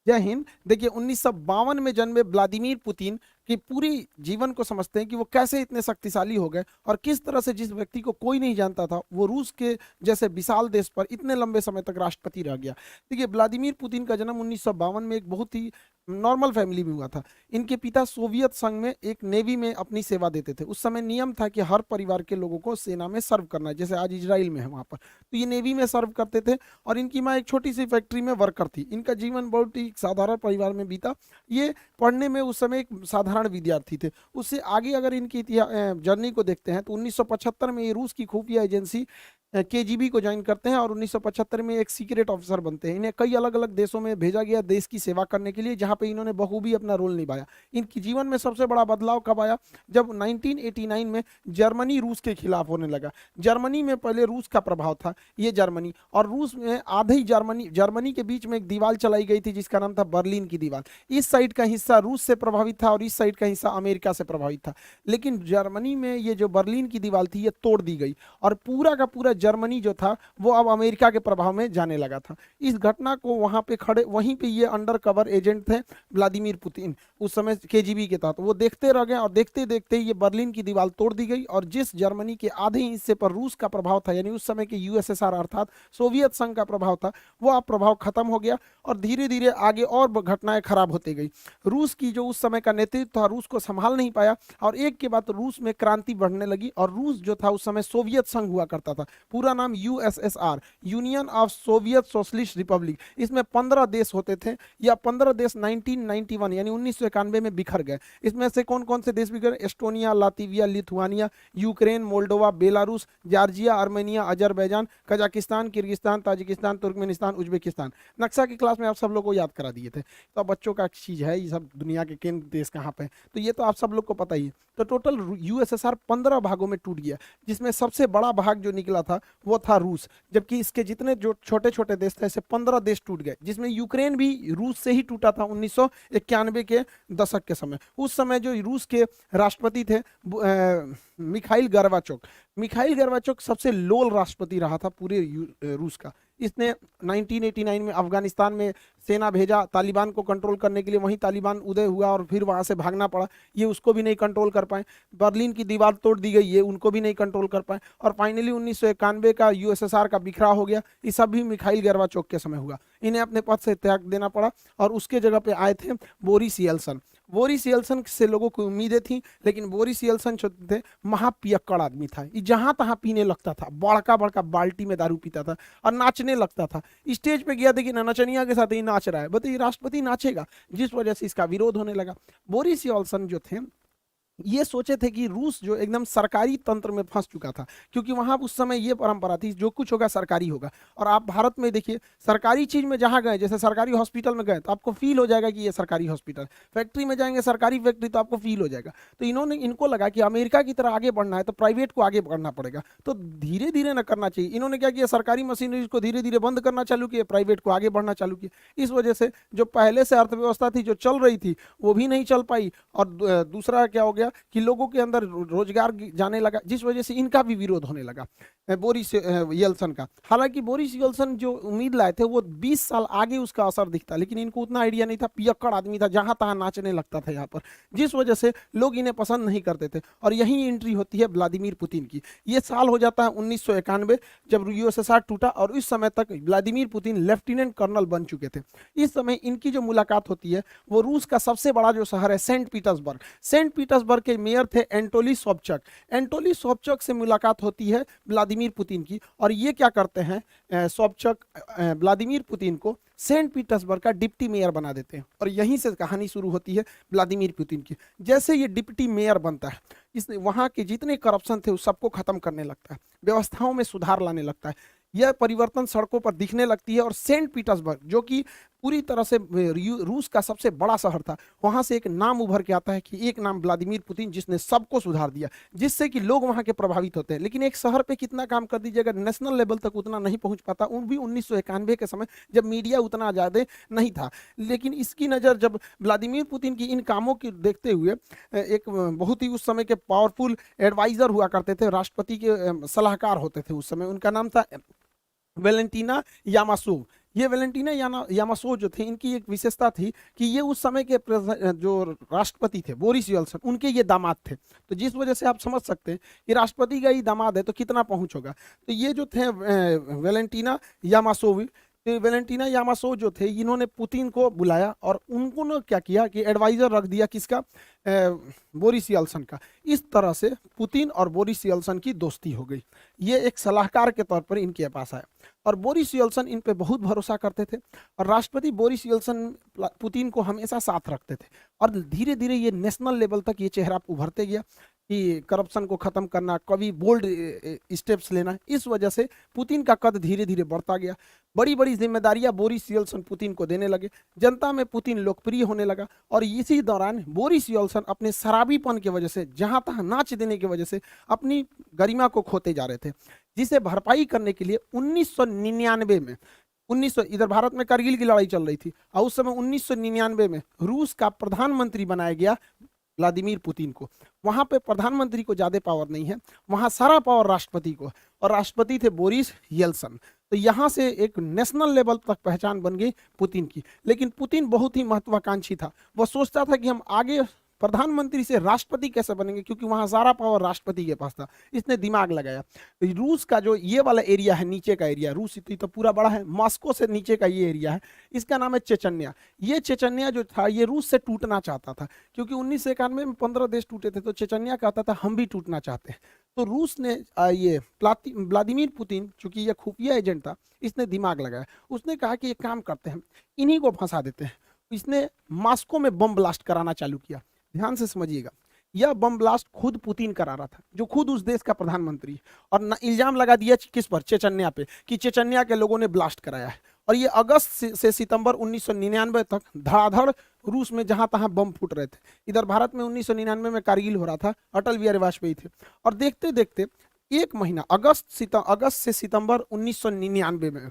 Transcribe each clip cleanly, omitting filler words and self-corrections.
जय हिंद। देखिए 1952 में जन्मे व्लादिमीर पुतिन की पूरी जीवन को समझते हैं कि वो कैसे इतने शक्तिशाली हो गए और किस तरह से जिस व्यक्ति को कोई नहीं जानता था वो रूस के जैसे विशाल देश पर इतने लंबे समय तक राष्ट्रपति रह गया। देखिए व्लादिमीर पुतिन का जन्म 1952 में एक बहुत ही नॉर्मल फैमिली में हुआ था। इनके पिता सोवियत संघ में एक नेवी में अपनी सेवा देते थे। उस समय नियम था कि हर परिवार के लोगों को सेना में सर्व करना है, जैसे आज इजराइल में है वहां पर, तो ये नेवी में सर्व करते थे। और इनकी माँ एक छोटी सी फैक्ट्री में वर्कर थी। इनका जीवन बहुत ही साधारण परिवार में बीता। ये पढ़ने में उस समय एक साधारण विद्यार्थी थे। उससे आगे अगर इनकी जर्नी को देखते हैं तो 1975 में ये रूस की खुफिया एजेंसी केजीबी को ज्वाइन करते हैं और 1975 में एक सीक्रेट ऑफिसर बनते हैं। इन्हें कई अलग अलग देशों में भेजा गया देश की सेवा करने के लिए, जहां पे इन्होंने बखूबी अपना रोल निभाया। इनकी जीवन में सबसे बड़ा बदलाव कब आया? जब 1989 में जर्मनी रूस के खिलाफ होने लगा। जर्मनी में पहले रूस का प्रभाव था, ये जर्मनी और रूस में आधे ही जर्मनी के बीच में एक दीवार चलाई गई थी जिसका नाम था बर्लिन की दीवार। इस साइड का हिस्सा रूस से प्रभावित था और इस साइड का हिस्सा अमेरिका से प्रभावित था। लेकिन जर्मनी में ये जो बर्लिन की दीवार थी ये तोड़ दी गई और पूरा का पूरा जर्मनी जो था वो अब अमेरिका के प्रभाव में जाने लगा था। इस घटना को वहां पे खड़े, वहीं पे ये अंडर कवर एजेंट थे व्लादिमीर पुतिन, उस समय केजीबी के तहत, वो देखते रह गए और देखते देखते ये बर्लिन की दीवार तोड़ दी गई और जिस जर्मनी के आधे हिस्से पर रूस का प्रभाव था, यानी उस समय के यूएसएसआर अर्थात सोवियत संघ का प्रभाव था, वो अब प्रभाव खत्म हो गया और धीरे धीरे आगे और घटनाएं खराब होती गई। रूस की जो उस समय का नेतृत्व था रूस को संभाल नहीं पाया और एक के बाद रूस में क्रांति बढ़ने लगी। और रूस जो था उस समय सोवियत संघ हुआ करता था, पूरा नाम USSR, union of Soviet socialist Republic. इसमें 15 देश होते थे या 15 देश 1991 यानी 1991 में बिखर गए। इसमें से कौन कौन से देश बिखर? Estonia, Latvia, Lithuania, Ukraine, Moldova, Belarus, Georgia, Armenia, Azerbaijan, Kazakhstan, Kyrgyzstan, Tajikistan, Turkmenistan, Uzbekistan. नक्शा की क्लास में आप सब लोग को याद करा दिए थे। तो अब बच्चों का चीज है ये सब, दुनिया के किन देश कहाँ पे, तो ये तो आप सब लोग को पता ही है। तो टोटल यूएसएसआर 15 भागों में टूट गया, जिसमें सबसे बड़ा भाग जो निकला था वो था रूस, जबकि इसके जितने जो छोटे छोटे देश थे ऐसे 15 देश टूट गए, जिसमें यूक्रेन भी रूस से ही टूटा था 1991 के दशक के समय। उस समय जो रूस के राष्ट्रपति थे मिखाइल गर्बाचोक सबसे लोल राष्ट्रपति रहा था पूरे रूस का। इसने 1989 में अफगानिस्तान में सेना भेजा तालिबान को कंट्रोल करने के लिए, वहीं तालिबान उदय हुआ और फिर वहां से भागना पड़ा, ये उसको भी नहीं कंट्रोल कर पाए। बर्लिन की दीवार तोड़ दी गई, ये उनको भी नहीं कंट्रोल कर पाए। और फाइनली 1991 का यूएसएसआर का बिखराव हो गया। ये सब भी मिखाइल गर्बाचोक के समय हुआ। इन्हें अपने पद से त्याग देना पड़ा और उसके जगह पे आए थे बोरिस येल्सन। बोरिस येल्सन से लोगों को उम्मीदें थी, लेकिन बोरिस येल्सन जो थे महापियक्कड़ आदमी था। ये जहां तहां पीने लगता था, बड़का बड़का बाल्टी में दारू पीता था और नाचने लगता था। स्टेज पे गया, देखिए नचनिया के साथ ही नाच रहा है, बताइए राष्ट्रपति नाचेगा? जिस वजह से इसका विरोध होने लगा। बोरिस येल्सन जो थे ये सोचे थे कि रूस जो एकदम सरकारी तंत्र में फंस चुका था, क्योंकि वहां उस समय ये परंपरा थी जो कुछ होगा सरकारी होगा। और आप भारत में देखिए सरकारी चीज में जहां गए, जैसे सरकारी हॉस्पिटल में गए तो आपको फील हो जाएगा कि ये सरकारी हॉस्पिटल, फैक्ट्री में जाएंगे सरकारी फैक्ट्री तो आपको फील हो जाएगा। तो इनको लगा कि अमेरिका की तरह आगे बढ़ना है तो प्राइवेट को आगे बढ़ना पड़ेगा, तो धीरे धीरे न करना चाहिए। इन्होंने क्या किया, सरकारी मशीनरी को धीरे धीरे बंद करना चालू किया, प्राइवेट को आगे बढ़ना चालू किया। इस वजह से जो पहले से अर्थव्यवस्था थी जो चल रही थी वो भी नहीं चल पाई और दूसरा क्या हो गया कि लोगों के अंदर रोजगार जाने लगा, जिस वजह से इनका भी विरोध होने लगा बोरिस येल्सन का। हालांकि बोरिस येल्सन जो उम्मीद लाए थे वो 20 साल आगे उसका असर दिखता, लेकिन इनको उतना आइडिया नहीं था। पियक्कड़ आदमी था, जहां तहां नाचने लगता था यहाँ पर, जिस वजह से लोग इन्हें पसंद नहीं करते थे। और यही एंट्री होती है व्लादिमीर पुतिन की। ये साल हो जाता है 1991 जब यूएसएसआर टूटा और इस समय तक व्लादिमीर पुतिन लेफ्टिनेंट कर्नल बन चुके थे। इस समय इनकी जो मुलाकात होती है वो रूस का सबसे बड़ा जो शहर है सेंट पीटर्सबर्ग के मेयर थे एंटोली सोबचक से मुलाकात होती है व्लादिमीर पुतिन की। और ये क्या करते हैं, सोबचक व्लादिमीर पुतिन को सेंट पीटर्सबर्ग का डिप्टी मेयर बना देते हैं। और यहीं से कहानी शुरू होती है व्लादिमीर पुतिन की। जैसे ये डिप्टी मेयर बनता है, इसने वहां के जितने करप्शन थे उस सबको खत्म करने लगता है, व्यवस्थाओं में सुधार लाने लगता है। यह परिवर्तन सड़कों पर दिखने लगती है और सेंट पीटर्सबर्ग जो कि पूरी तरह से रूस का सबसे बड़ा शहर था, वहां से एक नाम उभर के आता है कि एक नाम व्लादिमीर पुतिन, जिसने सबको सुधार दिया, जिससे कि लोग वहां के प्रभावित होते हैं। लेकिन एक शहर पे कितना काम कर दीजिएगा, नेशनल लेवल तक उतना नहीं पहुंच पाता, उन भी 1991 के समय जब मीडिया उतना ज्यादा नहीं था। लेकिन इसकी नज़र जब व्लादिमीर पुतिन की इन कामों की देखते हुए एक बहुत ही उस समय के पावरफुल एडवाइजर हुआ करते थे, राष्ट्रपति के सलाहकार होते थे उस समय, उनका नाम था वेलेंटीना यामासोव। ये वैलेंटीना यामासो जो थे, इनकी एक विशेषता थी कि ये उस समय के जो राष्ट्रपति थे बोरिस येल्सन, उनके ये दामाद थे। तो जिस वजह से आप समझ सकते हैं कि राष्ट्रपति का ही दामाद है तो कितना पहुंच होगा। तो ये जो थे वैलेंटीना यामासोवी, तो वैलेंटीना यामासो जो थे, इन्होंने पुतिन को बुलाया और उनको ने क्या किया कि एडवाइजर रख दिया किसका, बोरिस येल्सन का। इस तरह से पुतिन और बोरिस येल्सन की दोस्ती हो गई। ये एक सलाहकार के तौर पर इनके पास आया और बोरिस येल्सन इन पे बहुत भरोसा करते थे और राष्ट्रपति बोरिस येल्सन पुतिन को हमेशा साथ रखते थे। और धीरे धीरे ये नेशनल लेवल तक ये चेहरा उभरते गया कि करप्शन को खत्म करना, कभी बोल्ड स्टेप्स लेना। इस वजह से पुतिन का कद धीरे धीरे बढ़ता गया। बड़ी बड़ी जिम्मेदारियां बोरिस येल्सन पुतिन को देने लगे। जनता में पुतिन लोकप्रिय होने लगा और इसी दौरान बोरिस येल्सन अपने शराबीपन की वजह से, जहां तहां नाच देने की वजह से अपनी गरिमा को खोते जा रहे थे, जिसे भरपाई करने के लिए 1999 में 1900 इधर भारत में कारगिल की लड़ाई चल रही थी और उस समय 1999 में रूस का प्रधानमंत्री बनाया गया व्लादिमीर पुतिन को। वहां पे प्रधानमंत्री को ज्यादा पावर नहीं है, वहां सारा पावर राष्ट्रपति को, और राष्ट्रपति थे बोरिस येल्सन। तो यहाँ से एक नेशनल लेवल तक पहचान बन गई पुतिन की। लेकिन पुतिन बहुत ही महत्वाकांक्षी था। वह सोचता था कि हम आगे प्रधानमंत्री से राष्ट्रपति कैसे बनेंगे, क्योंकि वहां सारा पावर राष्ट्रपति के पास था। इसने दिमाग लगाया। रूस का जो ये वाला एरिया है, नीचे का एरिया, रूस इतनी तो पूरा बड़ा है, मॉस्को से नीचे का ये एरिया है, इसका नाम है चेचन्या। ये चेचन्या जो था ये रूस से टूटना चाहता था, क्योंकि 1991 में 15 देश टूटे थे, तो चेचन्या कहता था हम भी टूटना चाहते हैं। तो रूस ने ये व्लादिमीर पुतिन, चूंकि ये खुफिया एजेंट था, इसने दिमाग लगाया। उसने कहा कि एक काम करते हैं, इन्हीं को फंसा देते हैं। इसने मॉस्को में बम ब्लास्ट कराना चालू किया। ध्यान से समझिएगा, यह बम ब्लास्ट खुद पुतिन करा रहा था, जो खुद उस देश का प्रधानमंत्री, और इल्जाम लगा दिया किस पर, चेचन्या पे, कि चेचन्या के लोगों ने ब्लास्ट कराया है। और ये अगस्त से सितंबर 1999 तक धड़ाधड़ रूस में जहां तहां बम फूट रहे थे। इधर भारत में 1999 में कारगिल हो रहा था, अटल बिहारी वाजपेयी थे, और देखते देखते एक महीना अगस्त से सितंबर 1999 में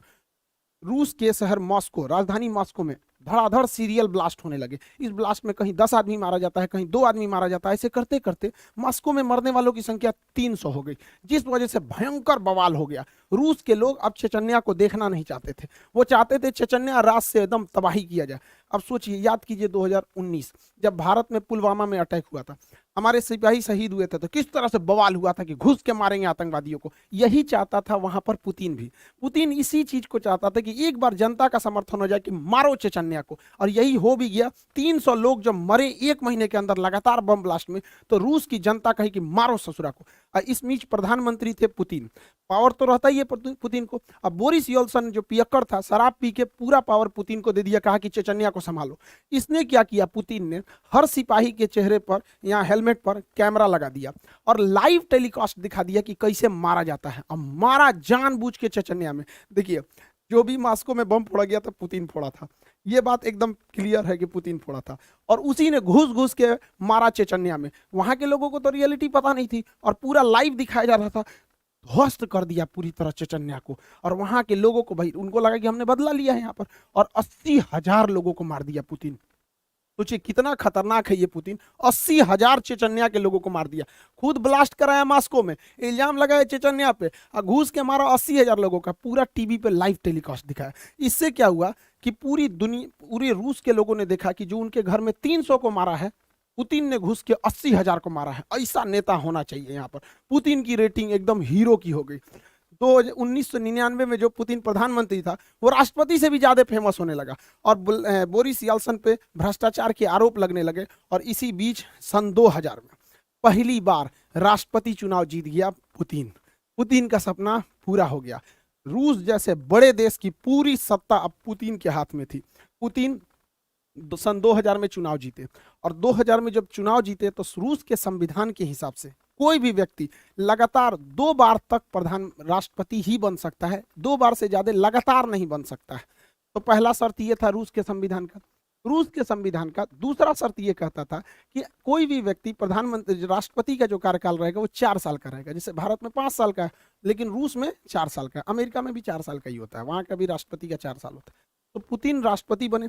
रूस के शहर मॉस्को, राजधानी मॉस्को में धड़ाधड़ सीरियल ब्लास्ट होने लगे। इस ब्लास्ट में कहीं 10 आदमी मारा जाता है, कहीं 2 आदमी मारा जाता है। ऐसे करते करते मॉस्को में मरने वालों की संख्या 300 हो गई, जिस वजह से भयंकर बवाल हो गया। रूस के लोग अब चेचन्या को देखना नहीं चाहते थे, वो चाहते थे चेचन्या रात से एकदम तबाही किया जाए। अब सोचिए, याद कीजिए 2019 जब भारत में पुलवामा में अटैक हुआ था, हमारे सिपाही शहीद हुए थे, तो किस तरह से बवाल हुआ था कि घुस के मारेंगे आतंकवादियों को। यही चाहता था वहां पर पुतिन भी। पुतिन इसी चीज को चाहता था कि एक बार जनता का समर्थन हो जाए कि मारो चेचन्या को, और यही हो भी गया। 300 लोग जब मरे 1 महीने के अंदर लगातार बम ब्लास्ट में, तो रूस की जनता कही कि मारो ससुरा को। और इस बीच प्रधानमंत्री थे पुतिन, पावर तो रहता ही है पुतिन को। अब बोरिस येल्सन जो पियक्कड़ था, शराब पी के पूरा पावर पुतिन को दे दिया, कहा कि चेचन्या को संभालो। इसने क्या किया, पुतिन ने हर सिपाही के चेहरे पर या हेलमेट पर कैमरा लगा दिया और लाइव टेलीकास्ट दिखा दिया कि कैसे मारा जाता है। अब मारा जानबूझ के चेचन्या में। देखिए, जो भी मॉस्को में बम फोड़ा गया था, पुतिन फोड़ा था। ये बात एकदम क्लियर है कि पुतिन फोड़ा था, और उसी ने घुस घुस के मारा चेचन्या में। वहां के लोगों को तो रियलिटी पता नहीं थी और पूरा लाइव दिखाया जा रहा था। ध्वस्त कर दिया पूरी तरह चेचन्या को, और वहां के लोगों को, भाई उनको लगा कि हमने बदला लिया है यहाँ पर, और 80,000 लोगों को मार दिया पुतिन। सोचिए कितना खतरनाक है ये पुतिन। 80,000 चेचन्या के लोगों को मार दिया, खुद ब्लास्ट कराया मॉस्को में, इल्जाम लगाया चेचन्या पे, और घूस के मारा 80,000 लोगों का। पूरा टीवी पे लाइव टेलीकास्ट दिखाया। इससे क्या हुआ कि पूरी दुनिया, पूरे रूस के लोगों ने देखा कि जो उनके घर में 300 को मारा है, पुतिन ने घुस के 80,000 को मारा है। ऐसा नेता होना चाहिए यहाँ पर। पुतिन की रेटिंग एकदम हीरो की हो गई। तो 1999 में जो पुतिन प्रधानमंत्री था, वो राष्ट्रपति से भी ज्यादा फेमस होने लगा, और बोरिस येल्सन पे भ्रष्टाचार के आरोप लगने लगे। और इसी बीच सन 2000 में पहली बार राष्ट्रपति चुनाव जीत गया पुतिन। पुतिन का सपना पूरा हो गया। रूस जैसे बड़े देश की पूरी सत्ता अब पुतिन के हाथ में थी। पुतिन सन 2000 में चुनाव जीते, और 2000 में जब चुनाव जीते तो रूस के संविधान के हिसाब से कोई भी व्यक्ति लगातार 2 बार तक प्रधान राष्ट्रपति ही बन सकता है, 2 बार से ज्यादा लगातार नहीं बन सकता है। तो पहला शर्त ये था रूस के संविधान का। रूस के संविधान का दूसरा शर्त ये कहता था कि कोई भी व्यक्ति प्रधानमंत्री, राष्ट्रपति का जो कार्यकाल रहेगा वो 4 साल का रहेगा। जैसे भारत में 5 साल का है, लेकिन रूस में 4 साल का है। अमेरिका में भी 4 साल का ही होता है, वहां का भी राष्ट्रपति का 4 साल होता है। तो पुतिन राष्ट्रपति बने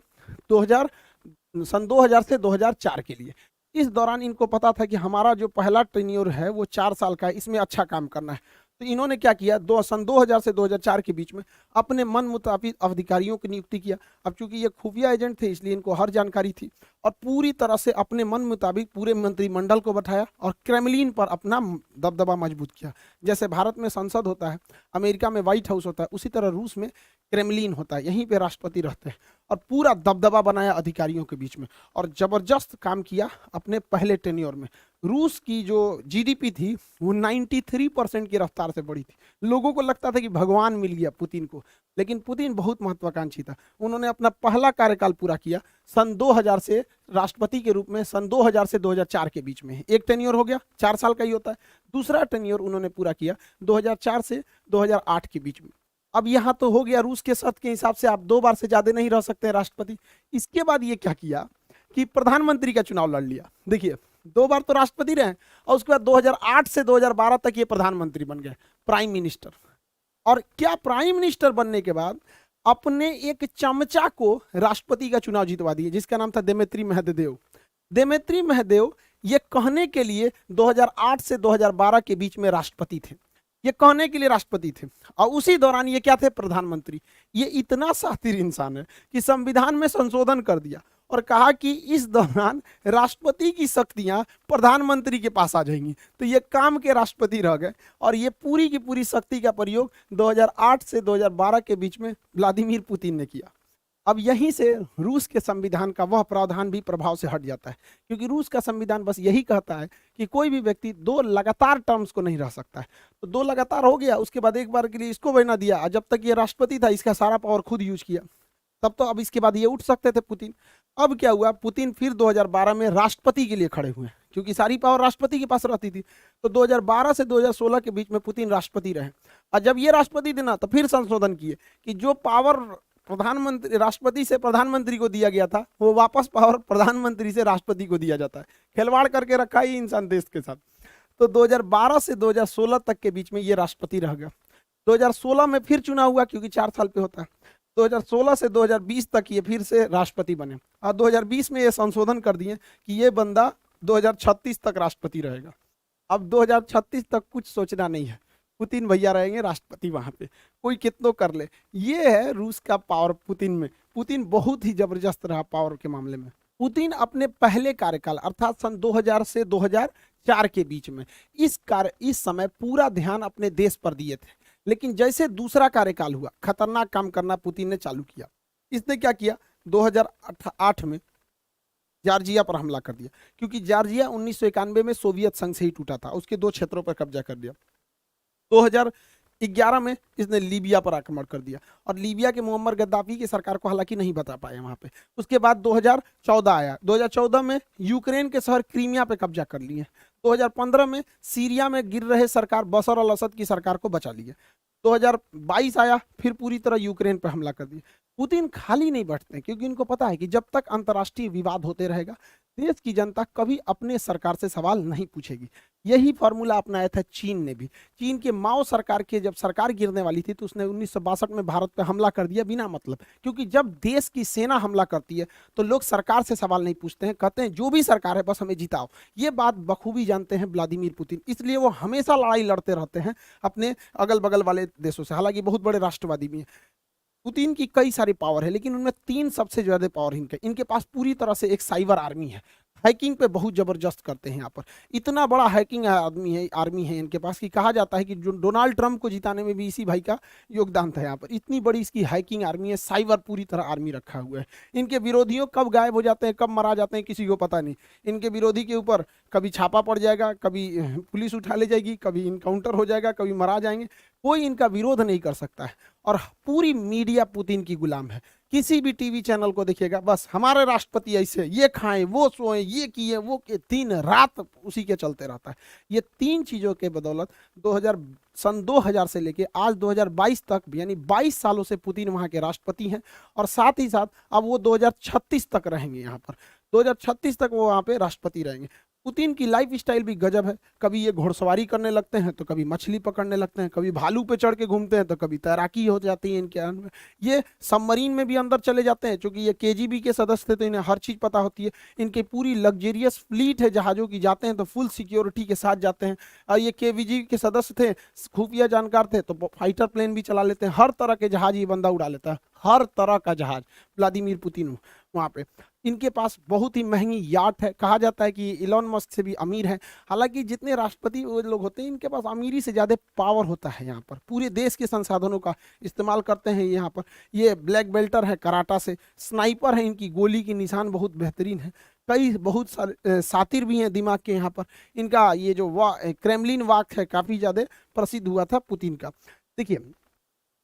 सन 2000 से 2004 के लिए। इस दौरान इनको पता था कि हमारा जो पहला टेन्योर है वो 4 साल का है, इसमें अच्छा काम करना है। तो इन्होंने क्या किया, सन 2000 से 2004 के बीच में अपने मन मुताबिक अधिकारियों की नियुक्ति किया। अब चूंकि ये खुफिया एजेंट थे इसलिए इनको हर जानकारी थी, और पूरी तरह से अपने मन मुताबिक पूरे मंत्रिमंडल को बैठाया और क्रेमलिन पर अपना दबदबा मजबूत किया। जैसे भारत में संसद होता है, अमेरिका में व्हाइट हाउस होता है, उसी तरह रूस में क्रेमलिन होता है, यहीं पे राष्ट्रपति रहते हैं, और पूरा दबदबा बनाया अधिकारियों के बीच में, और जबरदस्त काम किया अपने पहले टेन्योर में। रूस की जो जीडीपी थी वो 93% की रफ्तार से बढ़ी थी। लोगों को लगता था कि भगवान मिल गया पुतिन को, लेकिन पुतिन बहुत महत्वाकांक्षी था। उन्होंने अपना पहला कार्यकाल पूरा किया सन 2000 से राष्ट्रपति के रूप में, सन 2000 से 2004 के बीच में। एक टेन्योर हो गया, 4 साल का ही होता है। दूसरा टेन्योर उन्होंने पूरा किया 2004 से 2008 के बीच में। अब यहाँ तो हो गया, रूस के शर्त के हिसाब से आप 2 बार से ज्यादा नहीं रह सकते राष्ट्रपति। इसके बाद ये क्या किया कि प्रधानमंत्री का चुनाव लड़ लिया। देखिए 2 बार तो राष्ट्रपति रहे, और उसके बाद 2008 से 2012 तक ये प्रधानमंत्री बन गए, प्राइम मिनिस्टर। और क्या प्राइम मिनिस्टर बनने के बाद अपने एक चमचा को राष्ट्रपति का चुनाव जितवा दिए, जिसका नाम था देमेत्री मेहदेव। देमेत्री मेहदेव ये कहने के लिए 2008 से 2012 के बीच में राष्ट्रपति थे, ये कहने के लिए राष्ट्रपति थे, और उसी दौरान ये क्या थे, प्रधानमंत्री। ये इतना शातिर इंसान है कि संविधान में संशोधन कर दिया और कहा कि इस दौरान राष्ट्रपति की शक्तियां प्रधानमंत्री के पास आ जाएंगी। तो ये काम के राष्ट्रपति रह गए, और ये पूरी की पूरी शक्ति का प्रयोग 2008 से 2012 के बीच में व्लादिमीर पुतिन ने किया। अब यहीं से रूस के संविधान का वह प्रावधान भी प्रभाव से हट जाता है, क्योंकि रूस का संविधान बस यही कहता है कि कोई भी व्यक्ति 2 लगातार टर्म्स को नहीं रह सकता है। तो 2 लगातार हो गया, उसके बाद एक बार के लिए इसको बना दिया, और जब तक ये राष्ट्रपति था इसका सारा पावर खुद यूज किया, तब तो अब इसके बाद ये उठ सकते थे पुतिन। अब क्या हुआ, पुतिन फिर 2012 में राष्ट्रपति के लिए खड़े हुए, क्योंकि सारी पावर राष्ट्रपति के पास रहती थी। तो 2012 से 2016 के बीच में पुतिन राष्ट्रपति रहे, और जब ये राष्ट्रपति थे ना, तो फिर संशोधन किए कि जो पावर प्रधानमंत्री राष्ट्रपति से प्रधानमंत्री को दिया गया था, वो वापस पावर प्रधानमंत्री से राष्ट्रपति को दिया जाता है। खिलवाड़ करके रखा ही इंसान देश के साथ। तो 2012 से 2016 तक के बीच में ये राष्ट्रपति रह गया। 2016 में फिर चुनाव हुआ, क्योंकि 4 साल पे होता है। 2016 से 2020 तक ये फिर से राष्ट्रपति बने, और 2020 में ये संशोधन कर दिए कि ये बंदा 2036 तक राष्ट्रपति रहेगा। अब 2036 तक कुछ सोचना नहीं है, पुतिन भैया रहेंगे राष्ट्रपति वहां पे, कोई कितनों कर ले। ये है रूस का पावर पुतिन में। पुतिन बहुत ही जबरदस्त रहा पावर के मामले में। पुतिन अपने पहले कार्यकाल अर्थात सन 2000 से 2004 के बीच में इस समय पूरा ध्यान अपने देश पर दिए थे, लेकिन जैसे दूसरा कार्यकाल हुआ, खतरनाक काम करना पुतिन ने चालू किया। इसने क्या किया, 2008 में जॉर्जिया पर हमला कर दिया, क्योंकि जॉर्जिया 1991 में सोवियत संघ से ही टूटा था, उसके 2 क्षेत्रों पर कब्जा कर दिया। 2011 में इसने लीबिया पर आक्रमण कर दिया, और लीबिया के मुअम्मर गद्दाफी की सरकार को हालांकि नहीं बता पाए वहां पे। उसके बाद 2014 आया, 2014 में यूक्रेन के शहर क्रीमिया पे कब्जा कर लिए। 2015 में सीरिया में गिर रहे सरकार बशर अल असद की सरकार को बचा लिए। 2022 आया, फिर पूरी तरह यूक्रेन पर हमला कर दिया। पुतिन खाली नहीं बैठते, क्योंकि इनको पता है कि जब तक अंतर्राष्ट्रीय विवाद होते रहेगा, देश की जनता कभी अपने सरकार से सवाल नहीं पूछेगी। यही फॉर्मूला अपनाया था चीन ने भी। चीन के माओ सरकार के जब सरकार गिरने वाली थी, तो उसने 1962 में भारत पर हमला कर दिया बिना मतलब, क्योंकि जब देश की सेना हमला करती है तो लोग सरकार से सवाल नहीं पूछते हैं, कहते हैं जो भी सरकार है बस हमें जिताओ। ये बात बखूबी जानते हैं व्लादिमीर पुतिन, इसलिए वो हमेशा लड़ाई लड़ते रहते हैं अपने अगल बगल वाले देशों से। हालांकि बहुत बड़े राष्ट्रवादी भी हैं। पुतिन की कई सारी पावर है, लेकिन उनमें 3 सबसे ज्यादा पावर इनके पास पूरी तरह से एक साइबर आर्मी है। हैकिंग पे बहुत जबरदस्त करते हैं यहाँ पर। इतना बड़ा हैकिंग आर्मी है इनके पास कि कहा जाता है कि जो डोनाल्ड ट्रंप को जिताने में भी इसी भाई का योगदान था यहाँ पर। इतनी बड़ी इसकी हैकिंग आर्मी है, साइबर पूरी तरह आर्मी रखा हुआ है। इनके विरोधियों कब गायब हो जाते हैं, कब मारा जाते हैं, किसी को पता नहीं। इनके विरोधी के ऊपर कभी छापा पड़ जाएगा, कभी पुलिस उठा ले जाएगी, कभी इनकाउंटर हो जाएगा, कभी मारा जाएंगे, कोई इनका विरोध नहीं कर सकता है। और पूरी मीडिया पुतिन की गुलाम है। किसी भी टीवी चैनल को देखिएगा, बस हमारे राष्ट्रपति ऐसे, ये खाएं, वो सोएं, ये किए, वो किए, दिन रात उसी के चलते रहता है। ये 3 चीजों के बदौलत सन 2000 से लेके आज 2022 तक, यानी 22 सालों से पुतिन वहां के राष्ट्रपति हैं, और साथ ही साथ अब वो 2036 तक रहेंगे यहाँ पर। 2036 तक वो वहां पे राष्ट्रपति रहेंगे। पुतिन की लाइफ स्टाइल भी गजब है। कभी ये घुड़सवारी करने लगते हैं तो कभी मछली पकड़ने लगते हैं, कभी भालू पे चढ़ के घूमते हैं तो कभी तैराकी हो जाती है इनके अंदर। ये सबमरीन में भी अंदर चले जाते हैं, क्योंकि ये केजीबी के सदस्य थे तो इन्हें हर चीज़ पता होती है। इनकी पूरी लग्जेरियस फ्लीट है जहाज़ों की, जाते हैं तो फुल सिक्योरिटी के साथ जाते हैं। और ये केवीजी के सदस्य थे, खुफिया जानकार थे, तो फाइटर प्लेन भी चला लेते हैं। हर तरह के जहाज ये बंदा उड़ा लेता है, हर तरह का जहाज व्लादिमीर पुतिन वहाँ पे। इनके पास बहुत ही महंगी याट है, कहा जाता है कि इलॉन मस्क से भी अमीर है। हालांकि जितने राष्ट्रपति वो लोग होते हैं, इनके पास अमीरी से ज़्यादा पावर होता है। यहाँ पर पूरे देश के संसाधनों का इस्तेमाल करते हैं यहाँ पर। ये ब्लैक बेल्टर है कराटा से, स्नाइपर है, इनकी गोली की निशान बहुत बेहतरीन है। कई बहुत सारे सातिर भी हैं दिमाग के यहाँ पर। इनका ये जो क्रेमलिन वाक है काफ़ी ज़्यादा प्रसिद्ध हुआ था पुतिन का। देखिए,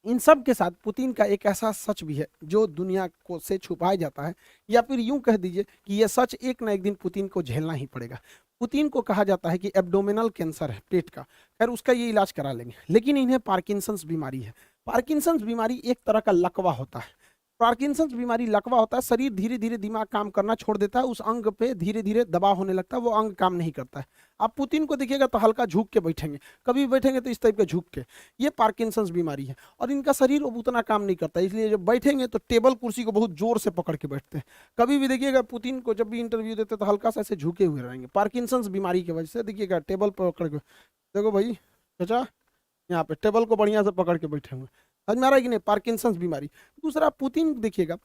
इन सब के साथ पुतिन का एक ऐसा सच भी है जो दुनिया को से छुपाया जाता है, या फिर यूं कह दीजिए कि यह सच एक ना एक दिन पुतिन को झेलना ही पड़ेगा। पुतिन को कहा जाता है कि एब्डोमिनल कैंसर है पेट का, खैर उसका ये इलाज करा लेंगे, लेकिन इन्हें पार्किंसंस बीमारी है। पार्किंसंस बीमारी एक तरह का लकवा होता है। पार्किंसंस बीमारी लकवा होता है, शरीर धीरे धीरे दिमाग काम करना छोड़ देता है, उस अंग पे धीरे धीरे दबाव होने लगता है, वो अंग काम नहीं करता है। आप पुतिन को देखिएगा तो हल्का झुक के बैठेंगे, कभी बैठेंगे तो इस टाइप के झुक के। ये पार्किंसंस बीमारी है और इनका शरीर अब उतना काम नहीं करता, इसलिए जब बैठेंगे तो टेबल कुर्सी को बहुत जोर से पकड़ के बैठते हैं। कभी भी देखिएगा पुतिन को जब भी इंटरव्यू देते तो हल्का सा ऐसे झुके हुए रहेंगे, पार्किंसंस बीमारी की वजह से। देखिएगा टेबल पकड़ के, देखो भाई चाचा यहाँ पे टेबल को बढ़िया से पकड़ के बैठे हुए, समझ में आ रहा है कि नहीं, पार्किंसंस बीमारी। दूसरा, पुतिन देखिएगा,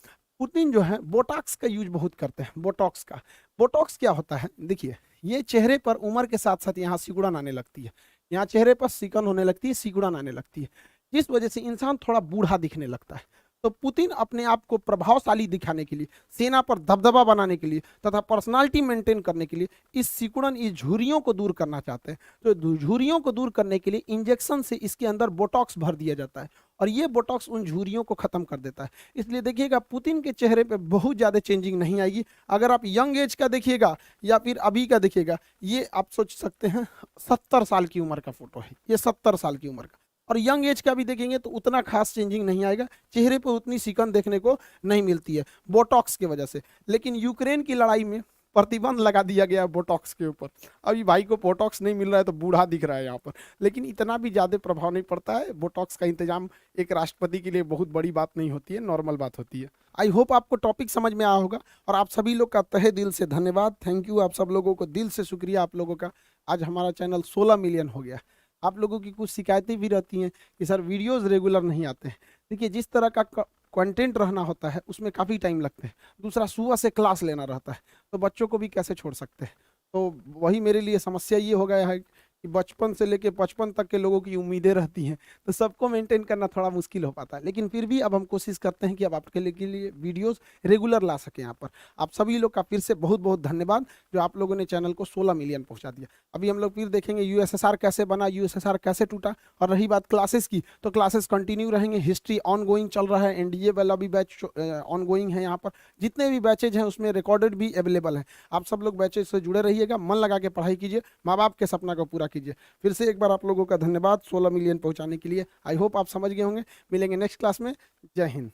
पुतिन जो है बोटॉक्स का यूज बहुत करते हैं। बोटॉक्स का, बोटॉक्स क्या होता है, देखिए ये चेहरे पर उम्र के साथ साथ यहाँ सिकुड़न आने लगती है, यहाँ चेहरे पर सिकन होने लगती है, सिकुड़न आने लगती है, जिस वजह से इंसान थोड़ा बूढ़ा दिखने लगता है। तो पुतिन अपने आप को प्रभावशाली दिखाने के लिए, सेना पर दबदबा बनाने के लिए तथा पर्सनालिटी मेंटेन करने के लिए इस सिकुड़न, इस झुर्रियों को दूर करना चाहते हैं। तो झुर्रियों को दूर करने के लिए इंजेक्शन से इसके अंदर बोटॉक्स भर दिया जाता है और ये बोटॉक्स उन झुर्रियों को खत्म कर देता है। इसलिए देखिएगा पुतिन के चेहरे पे बहुत ज़्यादा चेंजिंग नहीं आएगी। अगर आप यंग एज का देखिएगा या फिर अभी का देखिएगा, ये आप सोच सकते हैं 70 साल की उम्र का फोटो है, ये 70 साल की उम्र का। और यंग एज का भी देखेंगे तो उतना खास चेंजिंग नहीं आएगा, चेहरे पर उतनी सिकन देखने को नहीं मिलती है बोटॉक्स की वजह से। लेकिन यूक्रेन की लड़ाई में प्रतिबंध लगा दिया गया है बोटॉक्स के ऊपर। अभी भाई को बोटॉक्स नहीं मिल रहा है तो बूढ़ा दिख रहा है यहाँ पर, लेकिन इतना भी ज़्यादा प्रभाव नहीं पड़ता है। बोटॉक्स का इंतजाम एक राष्ट्रपति के लिए बहुत बड़ी बात नहीं होती है, नॉर्मल बात होती है। आई होप आपको टॉपिक समझ में आया होगा और आप सभी लोग का तहे दिल से धन्यवाद, थैंक यू। आप सब लोगों को दिल से शुक्रिया, आप लोगों का। आज हमारा चैनल 16 मिलियन हो गया। आप लोगों की कुछ शिकायतें भी रहती हैं कि सर वीडियोस रेगुलर नहीं आते हैं। देखिए, जिस तरह का कंटेंट रहना होता है उसमें काफ़ी टाइम लगता है। दूसरा, सुबह से क्लास लेना रहता है तो बच्चों को भी कैसे छोड़ सकते हैं। तो वही मेरे लिए समस्या ये हो गया है कि बचपन से लेके 55 तक के लोगों की उम्मीदें रहती हैं, तो सबको मेंटेन करना थोड़ा मुश्किल हो पाता है। लेकिन फिर भी अब हम कोशिश करते हैं कि अब आपके लिए वीडियोस रेगुलर ला सकें यहाँ पर। आप सभी लोग का फिर से बहुत बहुत धन्यवाद जो आप लोगों ने चैनल को 16 मिलियन पहुँचा दिया। अभी हम लोग फिर देखेंगे यूएसएसआर कैसे बना, यूएसएसआर कैसे टूटा। और रही बात क्लासेस की, तो क्लासेस कंटिन्यू रहेंगे, हिस्ट्री ऑन गोइंग चल रहा है, एनडीए वाला भी बैच ऑन गोइंग है। यहाँ पर जितने भी बैचेज हैं उसमें रिकॉर्डेड भी अवेलेबल है। आप सब लोग बैचेज से जुड़े रहिएगा, मन लगा के पढ़ाई कीजिए, माँ बाप के सपना को पूरा कीजिए। फिर से एक बार आप लोगों का धन्यवाद 16 मिलियन पहुंचाने के लिए। आई होप आप समझ गए होंगे। मिलेंगे नेक्स्ट क्लास में। जय हिंद।